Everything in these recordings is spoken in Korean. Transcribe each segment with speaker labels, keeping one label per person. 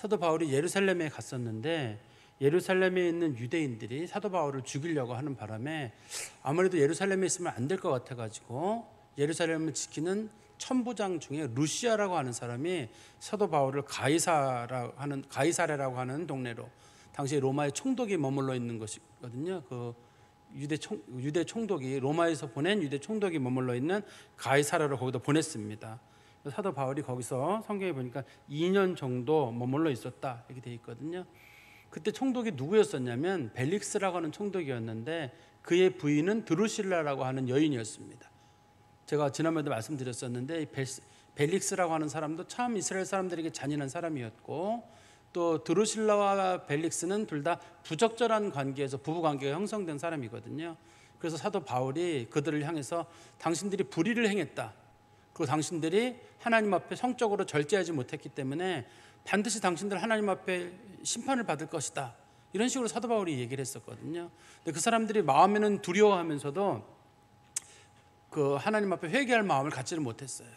Speaker 1: 사도 바울이 예루살렘에 갔었는데 예루살렘에 있는 유대인들이 사도 바울을 죽이려고 하는 바람에 아무래도 예루살렘에 있으면 안 될 것 같아가지고 예루살렘을 지키는 천부장 중에 루시아라고 하는 사람이 사도 바울을 가이사랴라고 하는 동네로, 당시 로마의 총독이 머물러 있는 것이거든요. 그 유대 총독이, 로마에서 보낸 유대 총독이 머물러 있는 가이사랴로 거기다 보냈습니다. 사도 바울이 거기서 성경에 보니까 2년 정도 머물러 있었다 이렇게 돼 있거든요. 그때 총독이 누구였었냐면 벨릭스라고 하는 총독이었는데 그의 부인은 드루실라라고 하는 여인이었습니다. 제가 지난번에도 말씀드렸었는데 벨릭스라고 하는 사람도 참 이스라엘 사람들에게 잔인한 사람이었고, 또 드루실라와 벨릭스는 둘 다 부적절한 관계에서 부부 관계가 형성된 사람이거든요. 그래서 사도 바울이 그들을 향해서 당신들이 불의를 행했다, 그리고 당신들이 하나님 앞에 성적으로 절제하지 못했기 때문에 반드시 당신들 하나님 앞에 심판을 받을 것이다, 이런 식으로 사도 바울이 얘기를 했었거든요. 근데 그 사람들이 마음에는 두려워하면서도 그 하나님 앞에 회개할 마음을 갖지를 못했어요.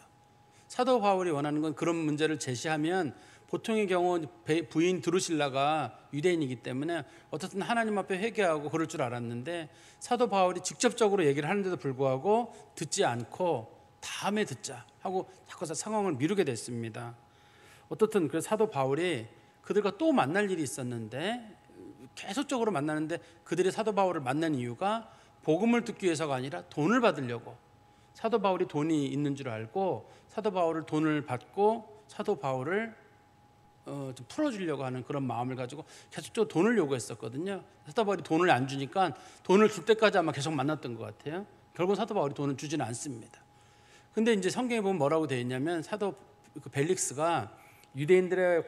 Speaker 1: 사도 바울이 원하는 건 그런 문제를 제시하면 보통의 경우 부인 드루실라가 유대인이기 때문에 어떻든 하나님 앞에 회개하고 그럴 줄 알았는데 사도 바울이 직접적으로 얘기를 하는데도 불구하고 듣지 않고 다음에 듣자 하고 자꾸 상황을 미루게 됐습니다. 어떻든 그 사도 바울이 그들과 또 만날 일이 있었는데 계속적으로 만나는데 그들이 사도 바울을 만난 이유가 복음을 듣기 위해서가 아니라 돈을 받으려고, 사도 바울이 돈이 있는 줄 알고 사도 바울을 돈을 받고 사도 바울을 좀 풀어주려고 하는 그런 마음을 가지고 계속적으로 돈을 요구했었거든요. 사도 바울이 돈을 안 주니까 돈을 줄 때까지 아마 계속 만났던 것 같아요. 결국 사도 바울이 돈을 주지는 않습니다. 근데 이제 성경에 보면 뭐라고 되어 있냐면 사도 벨릭스가 유대인들의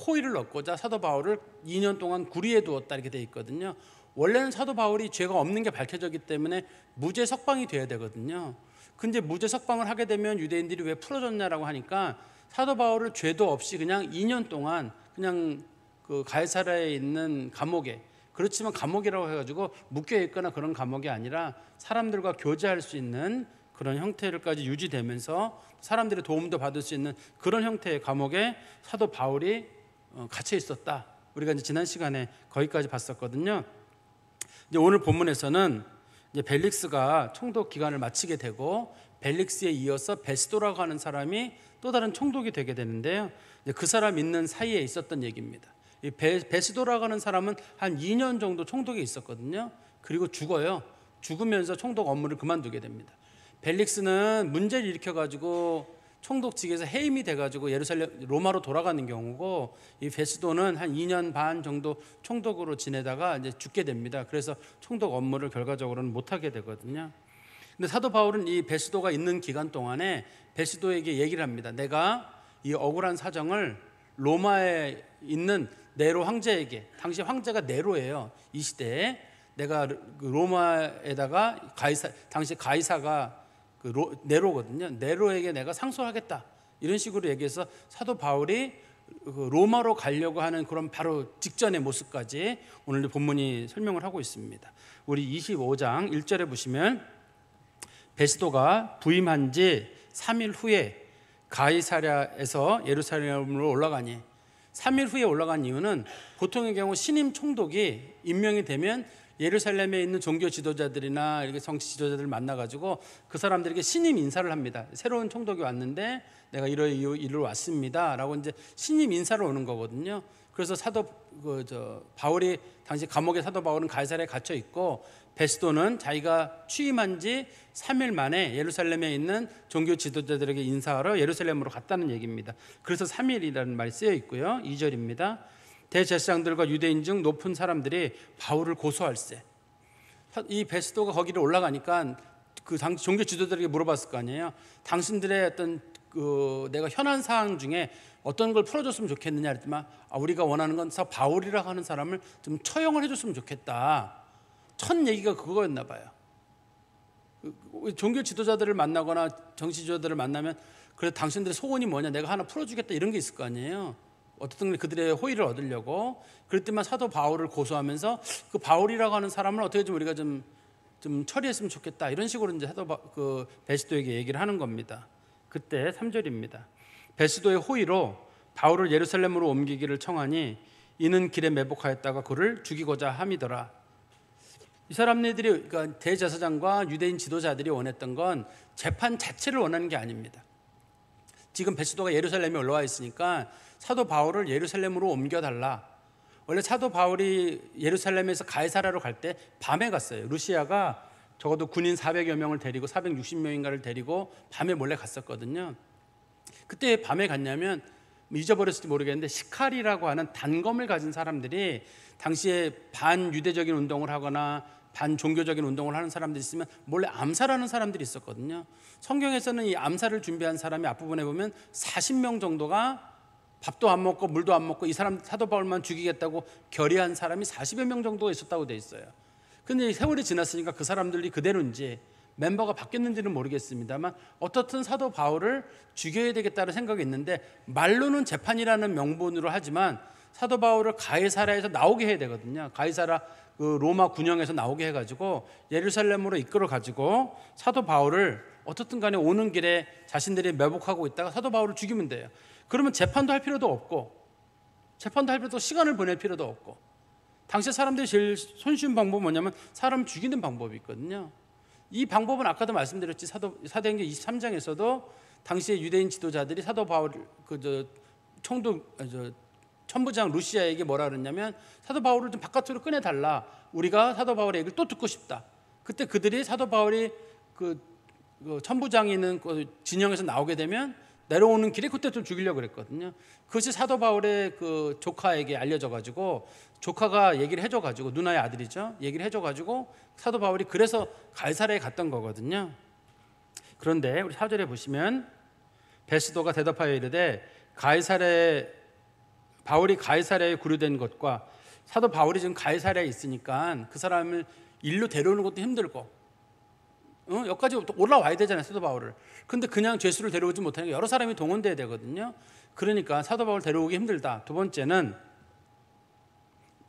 Speaker 1: 호의를 얻고자 사도 바울을 2년 동안 구리에 두었다 이렇게 되어 있거든요. 원래는 사도 바울이 죄가 없는 게 밝혀졌기 때문에 무죄 석방이 돼야 되거든요. 근데 무죄 석방을 하게 되면 유대인들이 왜 풀어줬냐라고 하니까 사도 바울을 죄도 없이 그냥 2년 동안 그냥 그 가이사랴에 있는 감옥에, 그렇지만 감옥이라고 해가지고 묶여 있거나 그런 감옥이 아니라 사람들과 교제할 수 있는 그런 형태를까지 유지되면서 사람들의 도움도 받을 수 있는 그런 형태의 감옥에 사도 바울이 갇혀 있었다. 우리가 이제 지난 시간에 거기까지 봤었거든요. 이제 오늘 본문에서는 이제 벨릭스가 총독 기간을 마치게 되고 벨릭스에 이어서 베스도라고 하는 사람이 또 다른 총독이 되게 되는데요. 그 사람 있는 사이에 있었던 얘기입니다. 이 베스도라고 하는 사람은 한 2년 정도 총독에 있었거든요. 그리고 죽어요. 죽으면서 총독 업무를 그만두게 됩니다. 벨릭스는 문제를 일으켜가지고 총독직에서 해임이 돼가지고 로마로 돌아가는 경우고, 이 베스도는 한 2년 반 정도 총독으로 지내다가 이제 죽게 됩니다. 그래서 총독 업무를 결과적으로는 못하게 되거든요. 근데 사도 바울은 이 베스도가 있는 기간 동안에 베스도에게 얘기를 합니다. 내가 이 억울한 사정을 로마에 있는 네로 황제에게, 당시 황제가 네로예요. 이 시대에 내가 로마에다가 당시 가이사가 네로거든요. 네로에게 내가 상소하겠다, 이런 식으로 얘기해서 사도 바울이 로마로 가려고 하는 그런 바로 직전의 모습까지 오늘 본문이 설명을 하고 있습니다. 우리 25장 1절에 보시면 베스도가 부임한 지 3일 후에 가이사랴에서 예루살렘으로 올라가니, 3일 후에 올라간 이유는 보통의 경우 신임 총독이 임명이 되면 예루살렘에 있는 종교 지도자들이나 이렇게 정치 지도자들을 만나가지고 그 사람들에게 신임 인사를 합니다. 새로운 총독이 왔는데 내가 이리로 왔습니다라고 이제 신임 인사를 오는 거거든요. 그래서 바울이 당시 감옥에 사도 바울은 가이사랴에 갇혀 있고 베스도는 자기가 취임한 지 3일 만에 예루살렘에 있는 종교 지도자들에게 인사하러 예루살렘으로 갔다는 얘기입니다. 그래서 3일이라는 말이 쓰여 있고요. 2절입니다. 대제사장들과 유대인 중 높은 사람들이 바울을 고소할세. 이 베스도가 거기를 올라가니까 그 당시 종교 지도자들에게 물어봤을 거 아니에요. 당신들의 어떤 내가 현안 사항 중에 어떤 걸 풀어줬으면 좋겠느냐 그랬더니 우리가 원하는 건 바울이라고 하는 사람을 좀 처형을 해줬으면 좋겠다. 첫 얘기가 그거였나 봐요. 종교 지도자들을 만나거나 정치 지도자들을 만나면 그래 당신들의 소원이 뭐냐, 내가 하나 풀어주겠다, 이런 게 있을 거 아니에요. 어떻든 그들의 호의를 얻으려고. 그럴 때만 사도 바울을 고소하면서 그 바울이라고 하는 사람을 어떻게 좀 우리가 좀 처리했으면 좋겠다, 이런 식으로 이제 베스도에게 얘기를 하는 겁니다. 그때 3절입니다. 베스도의 호의로 바울을 예루살렘으로 옮기기를 청하니 이는 길에 매복하였다가 그를 죽이고자 함이더라. 이 사람들이, 그러니까 대제사장과 유대인 지도자들이 원했던 건 재판 자체를 원하는 게 아닙니다. 지금 베스도가 예루살렘에 올라와 있으니까 사도 바울을 예루살렘으로 옮겨달라. 원래 사도 바울이 예루살렘에서 가이사라로 갈 때 밤에 갔어요. 루시아가 적어도 군인 400여 명을 데리고 460명인가를 데리고 밤에 몰래 갔었거든요. 그때 밤에 갔냐면 잊어버렸을지 모르겠는데 시칼이라고 하는 단검을 가진 사람들이 당시에 반유대적인 운동을 하거나 반종교적인 운동을 하는 사람들이 있으면 몰래 암살하는 사람들이 있었거든요. 성경에서는 이 암살을 준비한 사람이 앞부분에 보면 40명 정도가 밥도 안 먹고 물도 안 먹고 이 사람 사도 바울만 죽이겠다고 결의한 사람이 40여 명 정도가 있었다고 돼 있어요. 근데 세월이 지났으니까 그 사람들이 그대로인지 멤버가 바뀌었는지는 모르겠습니다만 어떻든 사도 바울을 죽여야 되겠다는 생각이 있는데 말로는 재판이라는 명분으로 하지만 사도 바울을 가이사라에서 나오게 해야 되거든요. 가이사라 그 로마 군영에서 나오게 해가지고 예루살렘으로 이끌어 가지고 사도 바울을 어떻든 간에 오는 길에 자신들이 매복하고 있다가 사도 바울을 죽이면 돼요. 그러면 재판도 할 필요도 없고 시간을 보낼 필요도 없고 당시 사람들이 제일 손쉬운 방법은 뭐냐면 사람 죽이는 방법이 있거든요. 이 방법은 아까도 말씀드렸지 사도행전 23장에서도 당시의 유대인 지도자들이 사도 바울 천부장 루시아에게 뭐라 그랬냐면 사도 바울을 좀 바깥으로 꺼내달라. 우리가 사도 바울의 얘기를 또 듣고 싶다. 그때 그들이 사도 바울이 그 천부장이 있는 그 진영에서 나오게 되면 내려오는 길에 그때 좀 죽이려고 그랬거든요. 그것이 사도 바울의 그 조카에게 알려져가지고 조카가 얘기를 해줘가지고 누나의 아들이죠. 얘기를 해줘가지고 사도 바울이 그래서 가이사라에 갔던 거거든요. 그런데 우리 4절에 보시면 베스도가 대답하여 이르되 바울이 가이사라에 구류된 것과 사도 바울이 지금 가이사라에 있으니까 그 사람을 일로 데려오는 것도 힘들고 여기까지 올라와야 되잖아요, 사도 바울을. 근데 그냥 죄수를 데려오지 못하니까 여러 사람이 동원돼야 되거든요. 그러니까 사도 바울 데려오기 힘들다. 두 번째는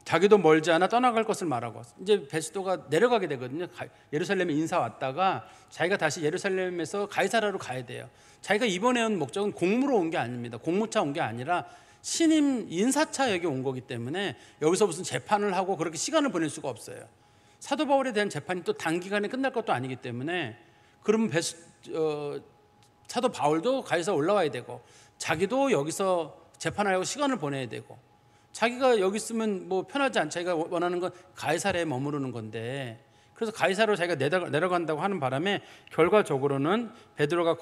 Speaker 1: 자기도 멀지 않아 떠나갈 것을 말하고 이제 베스도가 내려가게 되거든요. 예루살렘에 인사 왔다가 자기가 다시 예루살렘에서 가이사라로 가야 돼요. 자기가 이번에 온 목적은 공무로 온 게 아닙니다. 공무차 온 게 아니라 신임 인사차 여기 온 거기 때문에 여기서 무슨 재판을 하고 그렇게 시간을 보낼 수가 없어요. 사도 바울에 대한 재판이 또 단기간에 끝날 것도 아니기 때문에 그러면 사도 바울도 가이사라 올라와야 되고 자기도 여기서 재판하려고 시간을 보내야 되고 자기가 여기 있으면 뭐 편하지 않죠. 자기가 원하는 건 가이사라에 머무르는 건데 그래서 가이사라로 자기가 내려간다고 하는 바람에 결과적으로는 베스도가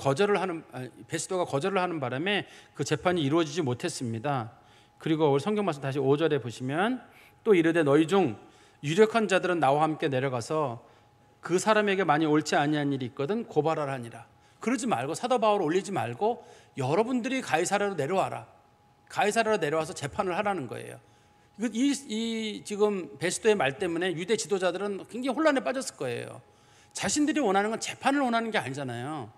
Speaker 1: 거절을 하는 바람에 그 재판이 이루어지지 못했습니다. 그리고 성경 말씀 다시 5절에 보시면 또 이르되 너희 중 유력한 자들은 나와 함께 내려가서 그 사람에게 많이 옳지 아니한 일이 있거든 고발하라니라. 그러지 말고 사도 바울을 올리지 말고 여러분들이 가이사라로 내려와라. 가이사라로 내려와서 재판을 하라는 거예요. 이 지금 베스도의 말 때문에 유대 지도자들은 굉장히 혼란에 빠졌을 거예요. 자신들이 원하는 건 재판을 원하는 게 아니잖아요.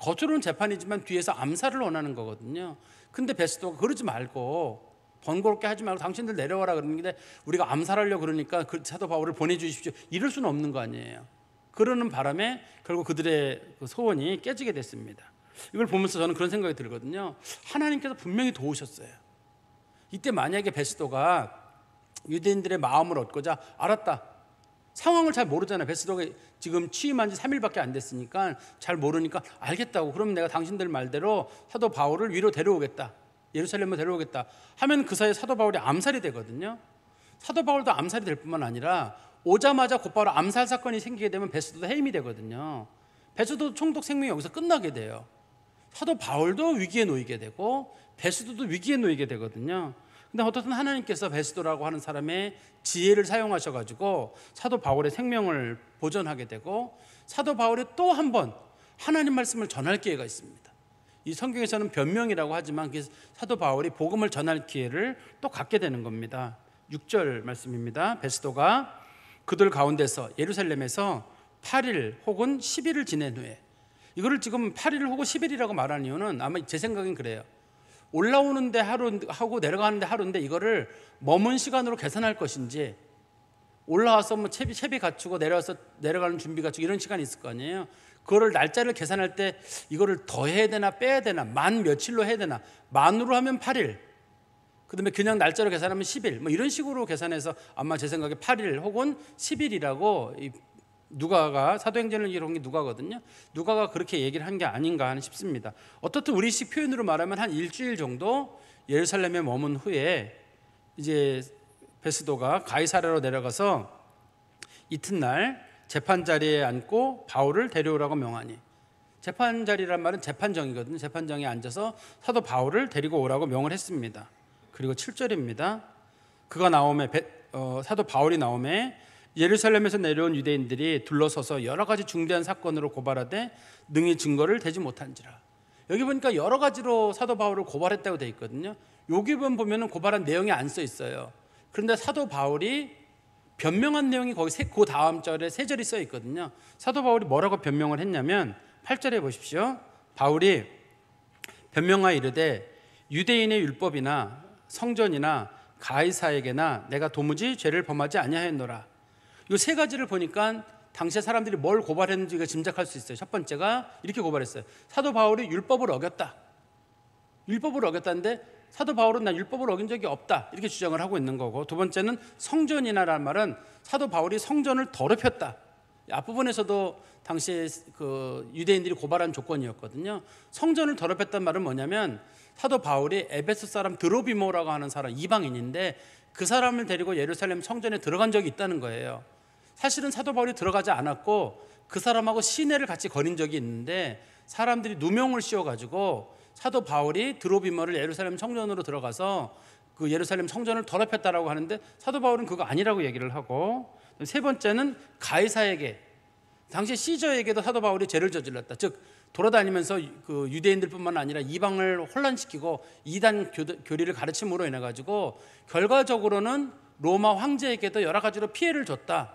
Speaker 1: 겉으로는 재판이지만 뒤에서 암살을 원하는 거거든요. 근데 베스도가 그러지 말고 번거롭게 하지 말고 당신들 내려와라 그러는데 우리가 암살하려고 그러니까 그 사도 바울을 보내주십시오. 이럴 수는 없는 거 아니에요. 그러는 바람에 결국 그들의 그 소원이 깨지게 됐습니다. 이걸 보면서 저는 그런 생각이 들거든요. 하나님께서 분명히 도우셨어요. 이때 만약에 베스도가 유대인들의 마음을 얻고자 알았다. 상황을 잘 모르잖아요. 베스도가 지금 취임한 지 3일밖에 안 됐으니까 잘 모르니까 알겠다고. 그럼 내가 당신들 말대로 사도 바울을 위로 데려오겠다. 예루살렘으로 데려오겠다 하면 그 사이에 사도 바울이 암살이 되거든요. 사도 바울도 암살이 될 뿐만 아니라 오자마자 곧바로 암살 사건이 생기게 되면 베스도도 해임이 되거든요. 베스도 총독 생명이 여기서 끝나게 돼요. 사도 바울도 위기에 놓이게 되고 베스도도 위기에 놓이게 되거든요. 근데 어떻든 하나님께서 베스도라고 하는 사람의 지혜를 사용하셔가지고 사도 바울의 생명을 보존하게 되고 사도 바울이 또 한 번 하나님 말씀을 전할 기회가 있습니다. 이 성경에서는 변명이라고 하지만 사도 바울이 복음을 전할 기회를 또 갖게 되는 겁니다. 6절 말씀입니다. 베스도가 그들 가운데서 예루살렘에서 8일 혹은 10일을 지낸 후에 이거를 지금 8일 혹은 10일이라고 말하는 이유는 아마 제 생각엔 그래요. 올라오는데 하루하고 내려가는데 하루인데 이거를 머문 시간으로 계산할 것인지 올라와서 뭐 채비 갖추고 내려가는 준비 갖추고 이런 시간이 있을 거 아니에요. 그거를 날짜를 계산할 때 이거를 더 해야 되나 빼야 되나 만 며칠로 해야 되나 만으로 하면 8일 그다음에 그냥 날짜로 계산하면 10일 뭐 이런 식으로 계산해서 아마 제 생각에 8일 혹은 10일이라고 누가가 사도행전을 기록한 게 누가거든요. 누가가 그렇게 얘기를 한 게 아닌가 싶습니다. 어떻든 우리식 표현으로 말하면 한 일주일 정도 예루살렘에 머문 후에 이제 베스도가 가이사랴로 내려가서 이튿날 재판 자리에 앉고 바울을 데려오라고 명하니, 재판 자리란 말은 재판정이거든요. 재판정에 앉아서 사도 바울을 데리고 오라고 명을 했습니다. 그리고 7절입니다. 그가 나오매 사도 바울이 나오매 예루살렘에서 내려온 유대인들이 둘러서서 여러 가지 중대한 사건으로 고발하되 능히 증거를 대지 못한지라. 여기 보니까 여러 가지로 사도 바울을 고발했다고 되어 있거든요. 여기 보면은 고발한 내용이 안 써 있어요. 그런데 사도 바울이 변명한 내용이 거기 그 다음 절에 3절이 써 있거든요. 사도 바울이 뭐라고 변명을 했냐면 8절에 보십시오. 바울이 변명하여 이르되 유대인의 율법이나 성전이나 가이사에게나 내가 도무지 죄를 범하지 아니하였노라. 이 3가지를 보니까 당시에 사람들이 뭘 고발했는지가 짐작할 수 있어요. 첫 번째가 이렇게 고발했어요. 사도 바울이 율법을 어겼다. 율법을 어겼다는데 사도 바울은 난 율법을 어긴 적이 없다 이렇게 주장을 하고 있는 거고, 두 번째는 성전이나라는 말은 사도 바울이 성전을 더럽혔다. 앞부분에서도 당시에 그 유대인들이 고발한 조건이었거든요. 성전을 더럽혔단 말은 뭐냐면 사도 바울이 에베소 사람 드로비모라고 하는 사람, 이방인인데 그 사람을 데리고 예루살렘 성전에 들어간 적이 있다는 거예요. 사실은 사도 바울이 들어가지 않았고 그 사람하고 시내를 같이 거닌 적이 있는데 사람들이 누명을 씌워가지고 사도 바울이 드로비모를 예루살렘 성전으로 들어가서 그 예루살렘 성전을 더럽혔다라고 하는데 사도 바울은 그거 아니라고 얘기를 하고, 세 번째는 가이사에게, 당시 시저에게도 사도 바울이 죄를 저질렀다. 즉 돌아다니면서 그 유대인들뿐만 아니라 이방을 혼란시키고 이단 교리를 가르침으로 인해 가지고 결과적으로는 로마 황제에게도 여러 가지로 피해를 줬다.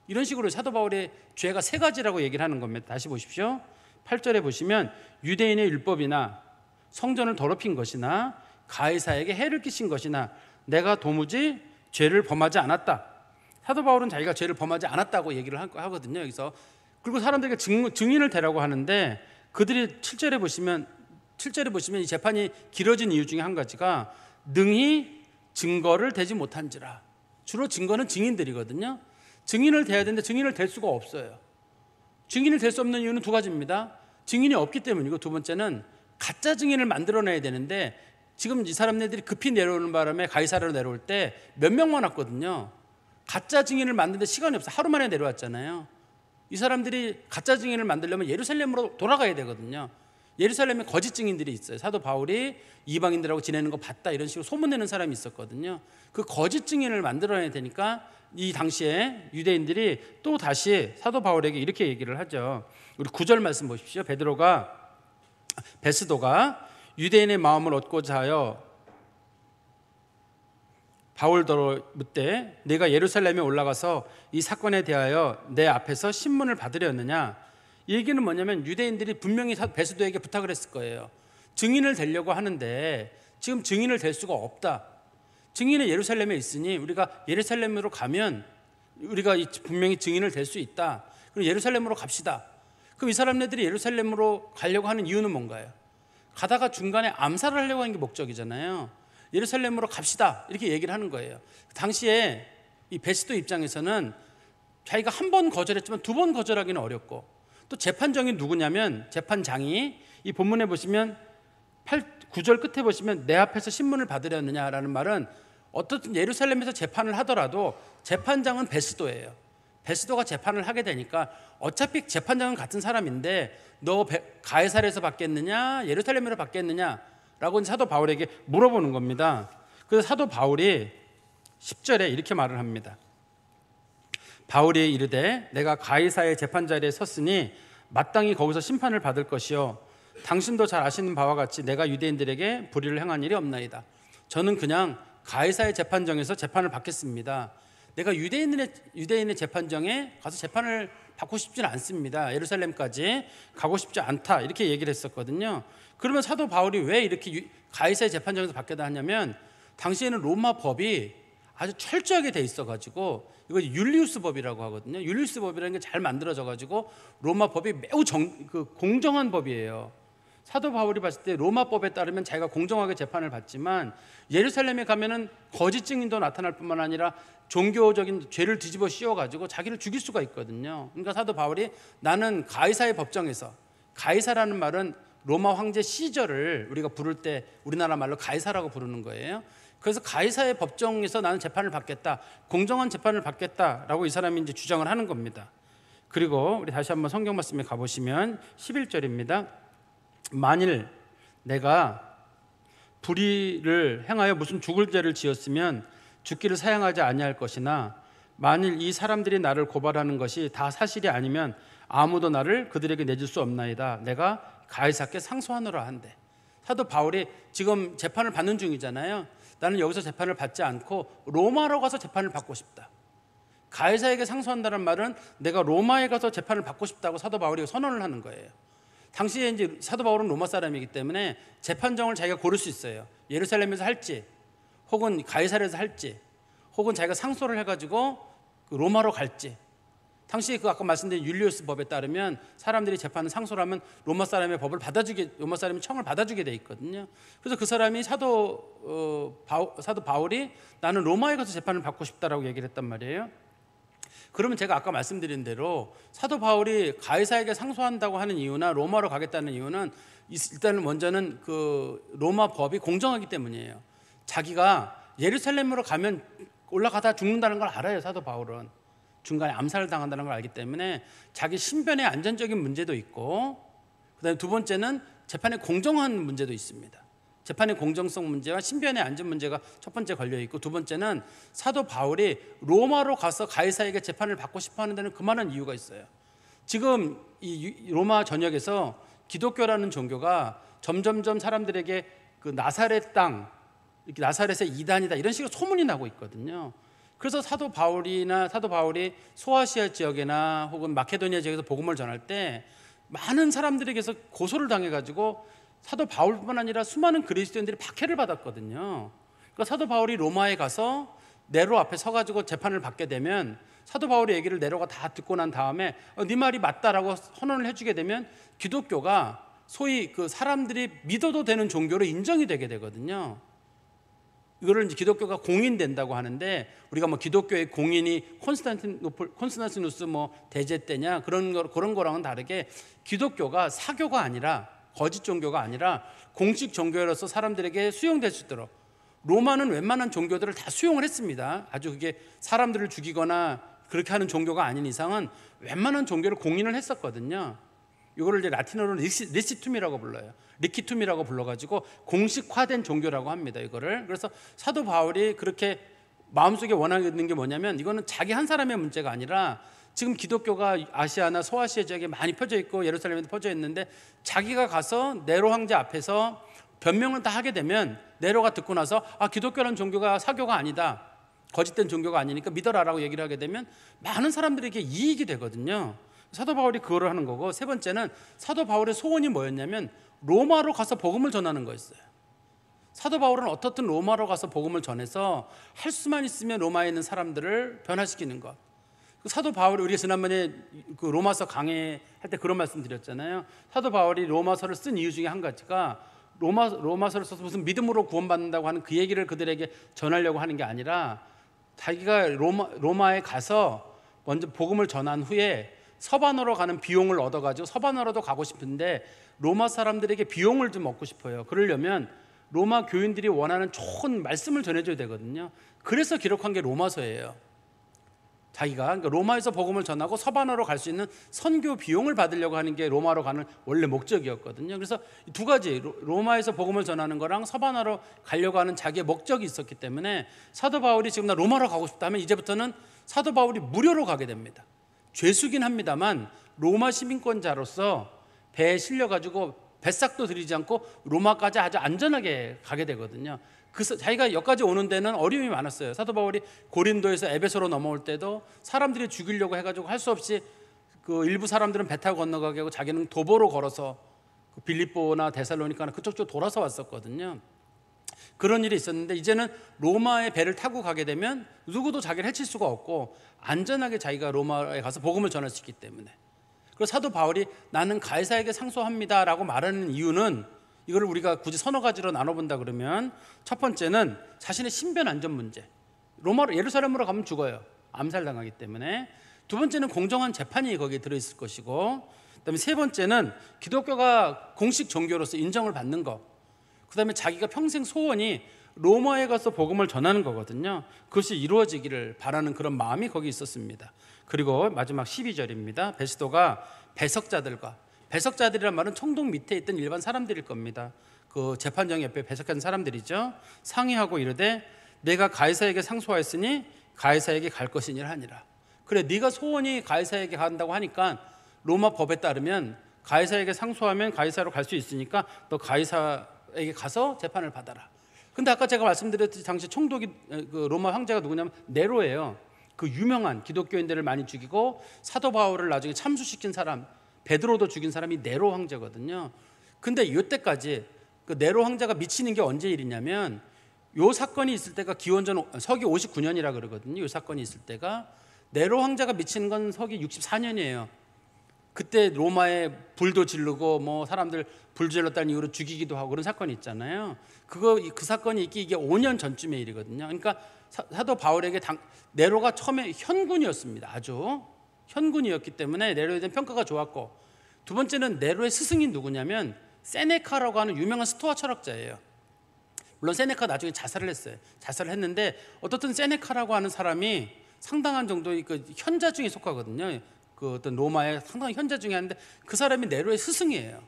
Speaker 1: 이런 식으로 사도 바울의 죄가 3가지라고 얘기를 하는 겁니다. 다시 보십시오. 8절에 보시면 유대인의 율법이나 성전을 더럽힌 것이나 가이사에게 해를 끼친 것이나 내가 도무지 죄를 범하지 않았다. 사도 바울은 자기가 죄를 범하지 않았다고 얘기를 하거든요. 여기서 그리고 사람들에게 증인을 대라고 하는데 그들이 7절에 보시면 이 재판이 길어진 이유 중에 한 가지가 능히 증거를 대지 못한지라. 주로 증거는 증인들이거든요. 증인을 대야 되는데 증인을 댈 수가 없어요. 증인을 댈 수 없는 이유는 2가지입니다. 증인이 없기 때문이고, 두 번째는 가짜 증인을 만들어내야 되는데 지금 이 사람들이 급히 내려오는 바람에 가이사랴로 내려올 때 몇 명만 왔거든요. 가짜 증인을 만드는데 시간이 없어. 하루 만에 내려왔잖아요. 이 사람들이 가짜 증인을 만들려면 예루살렘으로 돌아가야 되거든요. 예루살렘에 거짓 증인들이 있어요. 사도 바울이 이방인들하고 지내는 거 봤다 이런 식으로 소문내는 사람이 있었거든요. 그 거짓 증인을 만들어내야 되니까 이 당시에 유대인들이 또 다시 사도 바울에게 이렇게 얘기를 하죠. 우리 9절 말씀 보십시오. 베스도가 유대인의 마음을 얻고자 하여 바울더러 묻되 내가 예루살렘에 올라가서 이 사건에 대하여 내 앞에서 신문을 받으려느냐. 이 얘기는 뭐냐면 유대인들이 분명히 베스도에게 부탁을 했을 거예요. 증인을 대려고 하는데 지금 증인을 댈 수가 없다. 증인은 예루살렘에 있으니 우리가 예루살렘으로 가면 우리가 분명히 증인을 댈 수 있다. 그럼 예루살렘으로 갑시다. 그럼 이 사람들이 예루살렘으로 가려고 하는 이유는 뭔가요? 가다가 중간에 암살을 하려고 하는 게 목적이잖아요. 예루살렘으로 갑시다 이렇게 얘기를 하는 거예요. 당시에 이 베스도 입장에서는 자기가 한 번 거절했지만 2번 거절하기는 어렵고, 또 재판정이 누구냐면 재판장이 이 본문에 보시면 9절 끝에 보시면 내 앞에서 신문을 받으려느냐라는 말은 어떻든 예루살렘에서 재판을 하더라도 재판장은 베스도예요. 베스도가 재판을 하게 되니까 어차피 재판장은 같은 사람인데 너 가이사랴에서 받겠느냐 예루살렘으로 받겠느냐라고 사도 바울에게 물어보는 겁니다. 그래서 사도 바울이 10절에 이렇게 말을 합니다. 바울이 이르되 내가 가이사의 재판자리에 섰으니 마땅히 거기서 심판을 받을 것이요 당신도 잘 아시는 바와 같이 내가 유대인들에게 불의를 행한 일이 없나이다. 저는 그냥 가이사의 재판정에서 재판을 받겠습니다. 내가 유대인의 재판정에 가서 재판을 받고 싶지는 않습니다. 예루살렘까지 가고 싶지 않다 이렇게 얘기를 했었거든요. 그러면 사도 바울이 왜 이렇게 가이사의 재판정에서 받겠다 하냐면 당시에는 로마 법이 아주 철저하게 돼 있어가지고 이거 율리우스 법이라고 하거든요. 율리우스 법이라는 게 잘 만들어져 가지고 로마 법이 매우 공정한 법이에요. 사도 바울이 봤을 때 로마법에 따르면 자기가 공정하게 재판을 받지만 예루살렘에 가면은 거짓 증인도 나타날 뿐만 아니라 종교적인 죄를 뒤집어 씌워가지고 자기를 죽일 수가 있거든요. 그러니까 사도 바울이 나는 가이사의 법정에서, 가이사라는 말은 로마 황제 시저를 우리가 부를 때 우리나라 말로 가이사라고 부르는 거예요. 그래서 가이사의 법정에서 나는 재판을 받겠다, 공정한 재판을 받겠다라고 이 사람이 이제 주장을 하는 겁니다. 그리고 우리 다시 한번 성경 말씀에 가보시면 11절입니다. 만일 내가 불의를 행하여 무슨 죽을 죄를 지었으면 죽기를 사양하지 아니할 것이나 만일 이 사람들이 나를 고발하는 것이 다 사실이 아니면 아무도 나를 그들에게 내줄 수 없나이다. 내가 가이사께 상소하노라 한대. 사도 바울이 지금 재판을 받는 중이잖아요. 나는 여기서 재판을 받지 않고 로마로 가서 재판을 받고 싶다. 가이사에게 상소한다는 말은 내가 로마에 가서 재판을 받고 싶다고 사도 바울이 선언을 하는 거예요. 당시에 이제 사도 바울은 로마 사람이기 때문에 재판정을 자기가 고를 수 있어요. 예루살렘에서 할지, 혹은 가이사랴에서 할지, 혹은 자기가 상소를 해가지고 로마로 갈지. 당시 그 아까 말씀드린 율리우스 법에 따르면 사람들이 재판을 상소를 하면 로마 사람의 법을 로마 사람의 청을 받아주게 돼 있거든요. 그래서 그 사람이 사도 바울이 나는 로마에 가서 재판을 받고 싶다라고 얘기를 했단 말이에요. 그러면 제가 아까 말씀드린 대로 사도 바울이 가이사에게 상소한다고 하는 이유나 로마로 가겠다는 이유는 일단은 먼저는 그 로마 법이 공정하기 때문이에요. 자기가 예루살렘으로 가면 올라가다 죽는다는 걸 알아요. 사도 바울은 중간에 암살을 당한다는 걸 알기 때문에 자기 신변의 안전적인 문제도 있고, 그다음에 두 번째는 재판의 공정한 문제도 있습니다. 재판의 공정성 문제와 신변의 안전 문제가 첫 번째 걸려 있고, 두 번째는 사도 바울이 로마로 가서 가이사에게 재판을 받고 싶어 하는 데는 그만한 이유가 있어요. 지금 이 로마 전역에서 기독교라는 종교가 점점점 사람들에게 그 나사렛 땅, 이렇게 나사렛의 이단이다 이런 식으로 소문이 나고 있거든요. 그래서 사도 바울이 소아시아 지역이나 혹은 마케도니아 지역에서 복음을 전할 때 많은 사람들에게서 고소를 당해가지고 사도 바울뿐만 아니라 수많은 그리스도인들이 박해를 받았거든요. 그러니까 사도 바울이 로마에 가서 네로 앞에 서가지고 재판을 받게 되면 사도 바울의 얘기를 네로가 다 듣고 난 다음에 네 말이 맞다라고 선언을 해주게 되면 기독교가 소위 그 사람들이 믿어도 되는 종교로 인정이 되게 되거든요. 이거를 이제 기독교가 공인된다고 하는데, 우리가 뭐 기독교의 공인이 콘스탄티누스 뭐 대제 때냐 그런 거랑은 다르게 기독교가 사교가 아니라 거짓 종교가 아니라 공식 종교로서 사람들에게 수용될 수 있도록, 로마는 웬만한 종교들을 다 수용을 했습니다. 아주 그게 사람들을 죽이거나 그렇게 하는 종교가 아닌 이상은 웬만한 종교를 공인을 했었거든요. 이거를 이제 라틴어로 리시툼이라고 불러요. 리키툼이라고 불러가지고 공식화된 종교라고 합니다. 이거를. 그래서 사도 바울이 그렇게 마음속에 원하는 게 뭐냐면, 이거는 자기 한 사람의 문제가 아니라 지금 기독교가 아시아나 소아시아 지역에 많이 퍼져 있고 예루살렘에도 퍼져 있는데, 자기가 가서 네로 황제 앞에서 변명을 다 하게 되면 네로가 듣고 나서 기독교라는 종교가 사교가 아니다, 거짓된 종교가 아니니까 믿어라라고 얘기를 하게 되면 많은 사람들에게 이익이 되거든요. 사도 바울이 그거를 하는 거고, 세 번째는 사도 바울의 소원이 뭐였냐면 로마로 가서 복음을 전하는 거였어요. 사도 바울은 어떻든 로마로 가서 복음을 전해서 할 수만 있으면 로마에 있는 사람들을 변화시키는 것. 사도 바울이, 우리가 지난번에 그 로마서 강의할 때 그런 말씀 드렸잖아요. 사도 바울이 로마서를 쓴 이유 중에 한 가지가 로마서를 써서 무슨 믿음으로 구원받는다고 하는 그 얘기를 그들에게 전하려고 하는 게 아니라, 자기가 로마에 가서 먼저 복음을 전한 후에 서반으로 가는 비용을 얻어가지고 서반으로도 가고 싶은데 로마 사람들에게 비용을 좀 얻고 싶어요. 그러려면 로마 교인들이 원하는 좋은 말씀을 전해줘야 되거든요. 그래서 기록한 게 로마서예요. 자기가 그러니까 로마에서 복음을 전하고 서반으로 갈 수 있는 선교 비용을 받으려고 하는 게 로마로 가는 원래 목적이었거든요. 그래서 두 가지, 로마에서 복음을 전하는 거랑 서반으로 가려고 하는 자기의 목적이 있었기 때문에 사도 바울이 지금 나 로마로 가고 싶다 하면 이제부터는 사도 바울이 무료로 가게 됩니다. 죄수긴 합니다만 로마 시민권자로서 배에 실려가지고 뱃삭도 들이지 않고 로마까지 아주 안전하게 가게 되거든요. 자기가 여기까지 오는 데는 어려움이 많았어요. 사도 바울이 고린도에서 에베소로 넘어올 때도 사람들이 죽이려고 해가지고 할 수 없이 그 일부 사람들은 배 타고 건너가게 하고 자기는 도보로 걸어서 빌립보나 데살로니카나 그쪽 돌아서 왔었거든요. 그런 일이 있었는데, 이제는 로마의 배를 타고 가게 되면 누구도 자기를 해칠 수가 없고 안전하게 자기가 로마에 가서 복음을 전할 수 있기 때문에, 그래서 사도 바울이 나는 가이사에게 상소합니다라고 말하는 이유는, 이걸 우리가 굳이 서너 가지로 나눠본다 그러면, 첫 번째는 자신의 신변 안전 문제. 예루살렘으로 가면 죽어요. 암살당하기 때문에. 두 번째는 공정한 재판이 거기에 들어있을 것이고, 그다음에 세 번째는 기독교가 공식 종교로서 인정을 받는 것. 그다음에 자기가 평생 소원이 로마에 가서 복음을 전하는 거거든요. 그것이 이루어지기를 바라는 그런 마음이 거기 있었습니다. 그리고 마지막 12절입니다. 베스도가 배석자들이란 말은 총독 밑에 있던 일반 사람들일 겁니다. 그 재판정 옆에 배석한 사람들이죠. 상의하고 이르되 내가 가이사에게 상소하였으니 가이사에게 갈 것이니라 하니라. 그래, 네가 소원이 가이사에게 간다고 하니까 로마 법에 따르면 가이사에게 상소하면 가이사로 갈 수 있으니까 너 가이사에게 가서 재판을 받아라. 근데 아까 제가 말씀드렸듯이 당시 총독이 그 로마 황제가 누구냐면 네로예요. 그 유명한 기독교인들을 많이 죽이고 사도 바울을 나중에 참수시킨 사람, 베드로도 죽인 사람이 네로 황제거든요. 근데 이때까지 그 네로 황제가 미치는 게 언제 일이냐면, 요 사건이 있을 때가 기원전 서기 59년이라 그러거든요. 요 사건이 있을 때가 네로 황제가 미치는 건 서기 64년이에요. 그때 로마에 불도 지르고 뭐 사람들 불 질렀다는 이유로 죽이기도 하고 그런 사건이 있잖아요. 그 사건이 있기 이게 5년 전쯤의 일이거든요. 그러니까 사도 바울에게 네로가 처음에 현군이었습니다. 아주 현군이었기 때문에 네로에 대한 평가가 좋았고, 두 번째는 네로의 스승이 누구냐면 세네카라고 하는 유명한 스토아 철학자예요. 물론 세네카 나중에 자살을 했어요. 자살을 했는데 어떻든 세네카라고 하는 사람이 상당한 정도의 그 현자 중에 속하거든요. 그 어떤 로마의 상당한 현자 중에 하는데 그 사람이 네로의 스승이에요.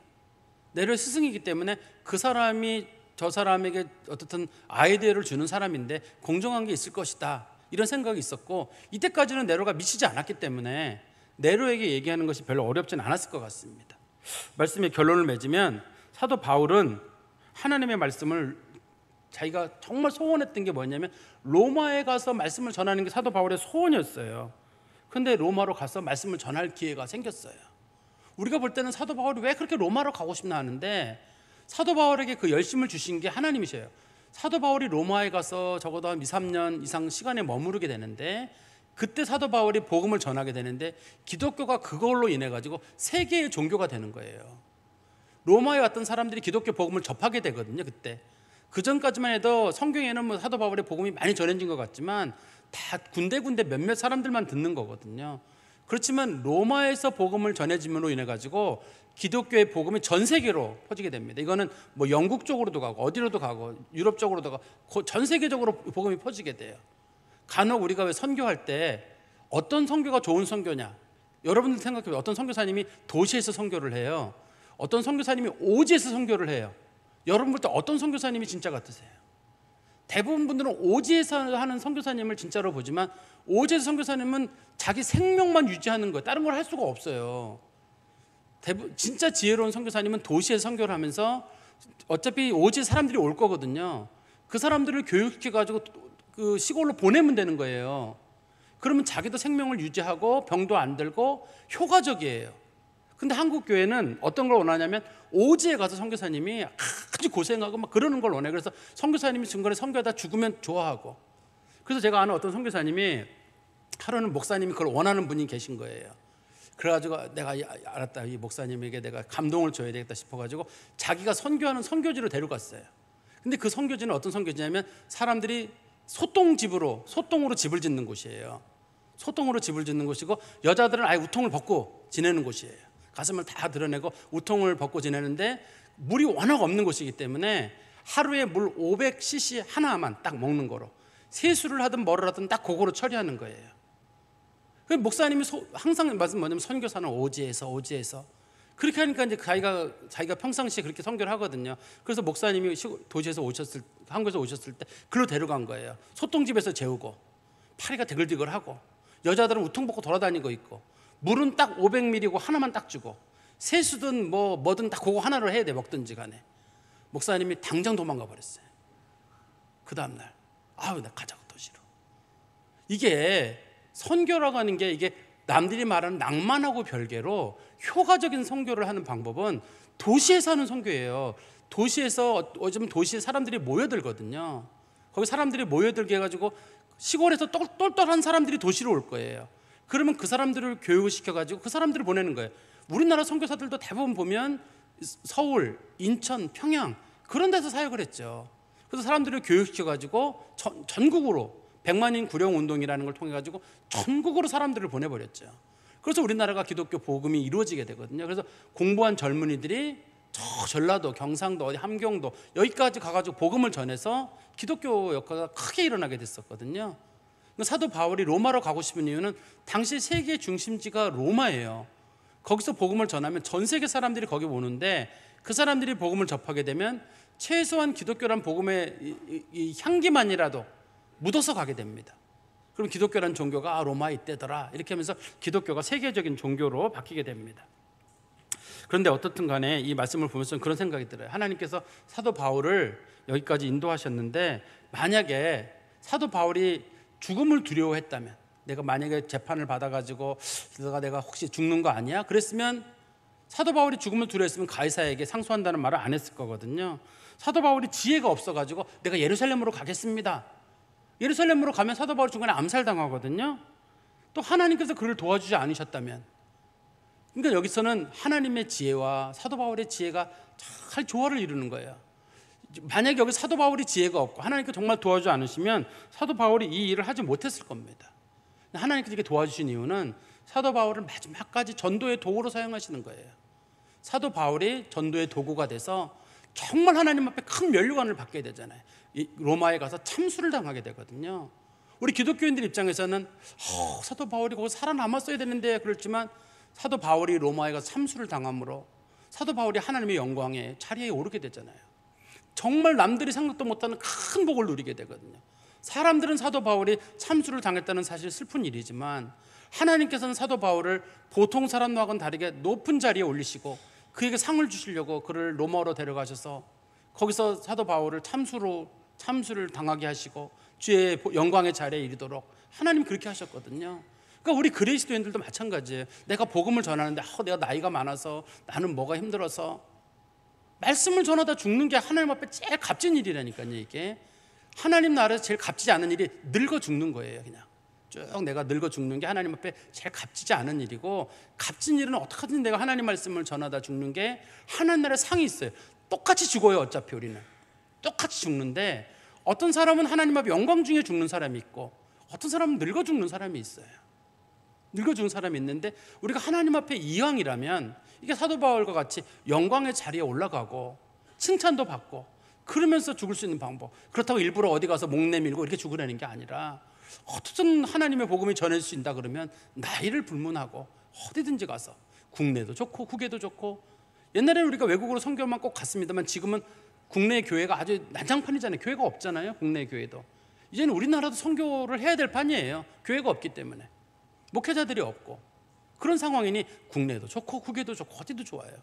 Speaker 1: 네로의 스승이기 때문에 그 사람이 저 사람에게 어떻든 아이디어를 주는 사람인데 공정한 게 있을 것이다, 이런 생각이 있었고, 이때까지는 네로가 미치지 않았기 때문에 네로에게 얘기하는 것이 별로 어렵진 않았을 것 같습니다. 말씀의 결론을 맺으면 사도 바울은 하나님의 말씀을 자기가 정말 소원했던 게 뭐냐면 로마에 가서 말씀을 전하는 게 사도 바울의 소원이었어요. 근데 로마로 가서 말씀을 전할 기회가 생겼어요. 우리가 볼 때는 사도 바울이 왜 그렇게 로마로 가고 싶나 하는데, 사도 바울에게 그 열심을 주신 게 하나님이셔요. 사도 바울이 로마에 가서 적어도 한 2, 3년 이상 시간에 머무르게 되는데, 그때 사도 바울이 복음을 전하게 되는데 기독교가 그걸로 인해 가지고 세계의 종교가 되는 거예요. 로마에 왔던 사람들이 기독교 복음을 접하게 되거든요. 그때 그 전까지만 해도 성경에는 뭐 사도 바울의 복음이 많이 전해진 것 같지만 다 군데군데 몇몇 사람들만 듣는 거거든요. 그렇지만 로마에서 복음을 전해짐으로 인해 가지고 기독교의 복음이 전 세계로 퍼지게 됩니다. 이거는 뭐 영국 쪽으로도 가고 어디로도 가고 유럽 쪽으로도 가고 전 세계적으로 복음이 퍼지게 돼요. 간혹 우리가 왜 선교할 때 어떤 선교가 좋은 선교냐, 여러분들 생각해보세요. 어떤 선교사님이 도시에서 선교를 해요. 어떤 선교사님이 오지에서 선교를 해요. 여러분 볼 때 어떤 선교사님이 진짜 같으세요? 대부분 분들은 오지에서 하는 선교사님을 진짜로 보지만 오지에서 선교사님은 자기 생명만 유지하는 거예요. 다른 걸 할 수가 없어요. 진짜 지혜로운 선교사님은 도시에서 선교를 하면서 어차피 오지에 사람들이 올 거거든요. 그 사람들을 교육시켜가지고 그 시골로 보내면 되는 거예요. 그러면 자기도 생명을 유지하고 병도 안 들고 효과적이에요. 근데 한국 교회는 어떤 걸 원하냐면 오지에 가서 선교사님이 아주 고생하고 막 그러는 걸 원해요. 그래서 선교사님이 중간에 선교하다 죽으면 좋아하고. 그래서 제가 아는 어떤 선교사님이 하루는 목사님이 그걸 원하는 분이 계신 거예요. 그래가지고 내가 알았다, 이 목사님에게 내가 감동을 줘야 되겠다 싶어가지고 자기가 선교하는 선교지로 데려갔어요. 근데 그 선교지는 어떤 선교지냐면 사람들이 소똥으로 집을 짓는 곳이에요. 소똥으로 집을 짓는 곳이고 여자들은 아예 우통을 벗고 지내는 곳이에요. 가슴을 다 드러내고 우통을 벗고 지내는데 물이 워낙 없는 곳이기 때문에 하루에 물 500cc 하나만 딱 먹는 거로, 세수를 하든 뭐를 하든 딱 그거로 처리하는 거예요. 목사님이 항상 말씀 뭐냐면 선교사는 오지에서 그렇게 하니까 이제 자기가 평상시에 그렇게 선교를 하거든요. 그래서 목사님이 도시에서 한국에서 오셨을 때 글로 데려간 거예요. 소똥집에서 재우고 파리가 대글대글하고 여자들은 우통 벗고 돌아다니고 있고 물은 딱 500ml고 하나만 딱 주고 세수든 뭐든 딱 그거 하나로 해야 돼, 먹든지 간에. 목사님이 당장 도망가 버렸어요. 그 다음날 나 가자고 도시로. 이게 선교라고 하는 게 이게 남들이 말하는 낭만하고 별개로 효과적인 선교를 하는 방법은 도시에서 하는 선교예요. 도시에서 요즘 도시에 사람들이 모여들거든요. 거기 사람들이 모여들게 해가지고 시골에서 똘똘한 사람들이 도시로 올 거예요. 그러면 그 사람들을 교육을 시켜가지고 그 사람들을 보내는 거예요. 우리나라 선교사들도 대부분 보면 서울, 인천, 평양 그런 데서 사역을 했죠. 그래서 사람들을 교육시켜가지고 전국으로 100만인 구령운동이라는 걸 통해가지고 전국으로 사람들을 보내버렸죠. 그래서 우리나라가 기독교 복음이 이루어지게 되거든요. 그래서 공부한 젊은이들이 저 전라도, 경상도, 어디 함경도 여기까지 가가지고 복음을 전해서 기독교 역사가 크게 일어나게 됐었거든요. 사도 바울이 로마로 가고 싶은 이유는 당시 세계 중심지가 로마예요. 거기서 복음을 전하면 전 세계 사람들이 거기 오는데 그 사람들이 복음을 접하게 되면 최소한 기독교란 복음의 이 향기만이라도 묻어서 가게 됩니다. 그럼 기독교란 종교가 로마에 있대더라 이렇게 하면서 기독교가 세계적인 종교로 바뀌게 됩니다. 그런데 어떻든 간에 이 말씀을 보면서 그런 생각이 들어요. 하나님께서 사도 바울을 여기까지 인도하셨는데 만약에 사도 바울이 죽음을 두려워했다면, 내가 만약에 재판을 받아가지고 내가 혹시 죽는 거 아니야? 그랬으면 사도 바울이 죽음을 두려워했으면 가이사에게 상소한다는 말을 안 했을 거거든요. 사도 바울이 지혜가 없어가지고 내가 예루살렘으로 가겠습니다. 예루살렘으로 가면 사도 바울이 중간에 암살당하거든요. 또 하나님께서 그를 도와주지 않으셨다면, 그러니까 여기서는 하나님의 지혜와 사도 바울의 지혜가 잘 조화를 이루는 거예요. 만약에 여기 사도 바울이 지혜가 없고 하나님께서 정말 도와주지 않으시면 사도 바울이 이 일을 하지 못했을 겁니다. 하나님께서 이렇게 도와주신 이유는 사도 바울을 마지막까지 전도의 도구로 사용하시는 거예요. 사도 바울이 전도의 도구가 돼서 정말 하나님 앞에 큰 면류관을 받게 되잖아요. 로마에 가서 참수를 당하게 되거든요. 우리 기독교인들 입장에서는 사도 바울이 거기 살아남았어야 되는데 그렇지만 사도 바울이 로마에 가서 참수를 당함으로 사도 바울이 하나님의 영광의 자리에 오르게 되잖아요. 정말 남들이 생각도 못하는 큰 복을 누리게 되거든요. 사람들은 사도 바울이 참수를 당했다는 사실 슬픈 일이지만 하나님께서는 사도 바울을 보통 사람과는 다르게 높은 자리에 올리시고 그에게 상을 주시려고 그를 로마로 데려가셔서 거기서 사도 바울을 참수를 당하게 하시고 주의 영광의 자리에 이르도록 하나님 그렇게 하셨거든요. 그러니까 우리 그리스도인들도 마찬가지예요. 내가 복음을 전하는데 내가 나이가 많아서 나는 뭐가 힘들어서, 말씀을 전하다 죽는 게 하나님 앞에 제일 값진 일이라니까요. 이게 하나님 나라에서 제일 값지지 않은 일이 늙어 죽는 거예요. 그냥 쭉 내가 늙어 죽는 게 하나님 앞에 제일 값지지 않은 일이고, 값진 일은 어떻게든 내가 하나님 말씀을 전하다 죽는 게 하나님 나라에 상이 있어요. 똑같이 죽어요. 어차피 우리는 똑같이 죽는데 어떤 사람은 하나님 앞에 영광 중에 죽는 사람이 있고 어떤 사람은 늙어 죽는 사람이 있어요. 늙어 죽는 사람이 있는데 우리가 하나님 앞에 이왕이라면 이게 사도 바울과 같이 영광의 자리에 올라가고 칭찬도 받고 그러면서 죽을 수 있는 방법, 그렇다고 일부러 어디 가서 목 내밀고 이렇게 죽으라는 게 아니라 어떻든 하나님의 복음이 전해질 수 있다 그러면 나이를 불문하고 어디든지 가서, 국내도 좋고 국외도 좋고, 옛날에는 우리가 외국으로 선교만 꼭 갔습니다만 지금은 국내 교회가 아주 난장판이잖아요. 교회가 없잖아요. 국내 교회도 이제는 우리나라도 선교를 해야 될 판이에요. 교회가 없기 때문에, 목회자들이 없고 그런 상황이니 국내도 좋고 국외도 좋고 어디도 좋아요.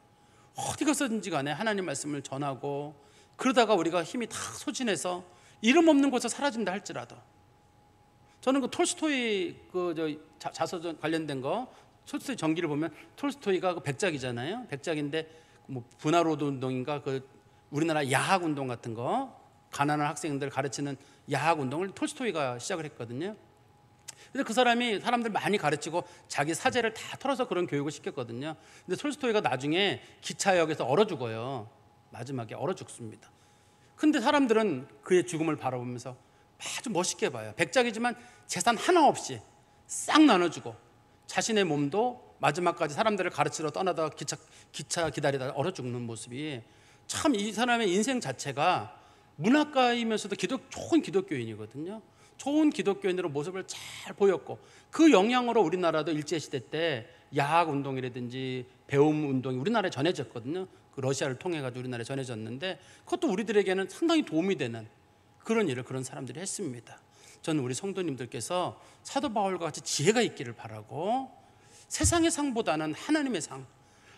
Speaker 1: 어디 가서든지 간에 하나님 말씀을 전하고, 그러다가 우리가 힘이 다 소진해서 이름 없는 곳에 사라진다 할지라도, 저는 그 톨스토이 자서전 관련된 거, 톨스토이 전기를 보면 톨스토이가 그 백작이잖아요. 백작인데 뭐 분화로드 운동인가 그 우리나라 야학 운동 같은 거, 가난한 학생들 가르치는 야학 운동을 톨스토이가 시작을 했거든요. 근데 그 사람이 사람들 많이 가르치고 자기 사재를 다 털어서 그런 교육을 시켰거든요. 근데 톨스토이가 나중에 기차역에서 얼어 죽어요. 마지막에 얼어 죽습니다. 근데 사람들은 그의 죽음을 바라보면서 아주 멋있게 봐요. 백작이지만 재산 하나 없이 싹 나눠주고 자신의 몸도 마지막까지 사람들을 가르치러 떠나다가 기차 기다리다가 얼어 죽는 모습이, 참 이 사람의 인생 자체가 문학가이면서도 좋은 기독교인이거든요. 좋은 기독교인으로 모습을 잘 보였고, 그 영향으로 우리나라도 일제시대 때 야학 운동이라든지 배움 운동이 우리나라에 전해졌거든요. 그 러시아를 통해 가지고 우리나라에 전해졌는데 그것도 우리들에게는 상당히 도움이 되는 그런 일을 그런 사람들이 했습니다. 저는 우리 성도님들께서 사도 바울과 같이 지혜가 있기를 바라고, 세상의 상보다는 하나님의 상,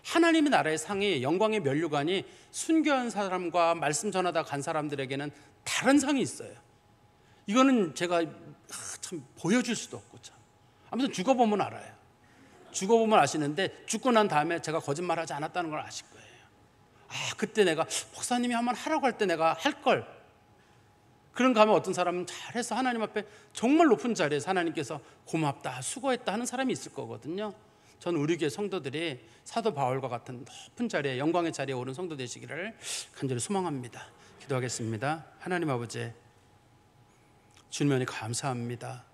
Speaker 1: 하나님의 나라의 상이, 영광의 면류관이 순교한 사람과 말씀 전하다 간 사람들에게는 다른 상이 있어요. 이거는 제가 참 보여줄 수도 없고, 참 아무튼 죽어보면 알아요. 죽어보면 아시는데 죽고 난 다음에 제가 거짓말하지 않았다는 걸 아실 거예요. 그때 내가 목사님이 한번 하라고 할 때 내가 할걸. 그런 가면 어떤 사람은 잘해서 하나님 앞에 정말 높은 자리에서 하나님께서 고맙다, 수고했다 하는 사람이 있을 거거든요. 저는 우리 교회 성도들이 사도 바울과 같은 높은 자리에, 영광의 자리에 오른 성도 되시기를 간절히 소망합니다. 기도하겠습니다. 하나님 아버지, 주님 안에 감사합니다.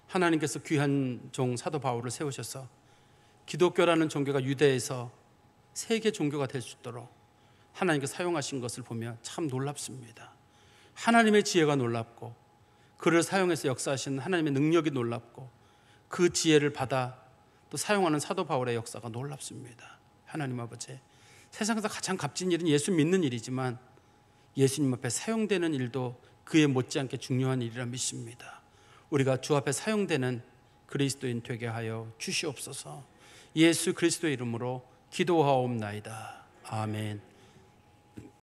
Speaker 1: 하나님께서 귀한 종 사도 바울을 세우셔서 기독교라는 종교가 유대에서 세계 종교가 될 수 있도록 하나님께서 사용하신 것을 보면 참 놀랍습니다. 하나님의 지혜가 놀랍고 그를 사용해서 역사하신 하나님의 능력이 놀랍고 그 지혜를 받아 또 사용하는 사도 바울의 역사가 놀랍습니다. 하나님 아버지, 세상에서 가장 값진 일은 예수 믿는 일이지만 예수님 앞에 사용되는 일도 그에 못지않게 중요한 일이라 믿습니다. 우리가 주 앞에 사용되는 그리스도인 되게 하여 주시옵소서. 예수 그리스도의 이름으로 기도하옵나이다. 아멘.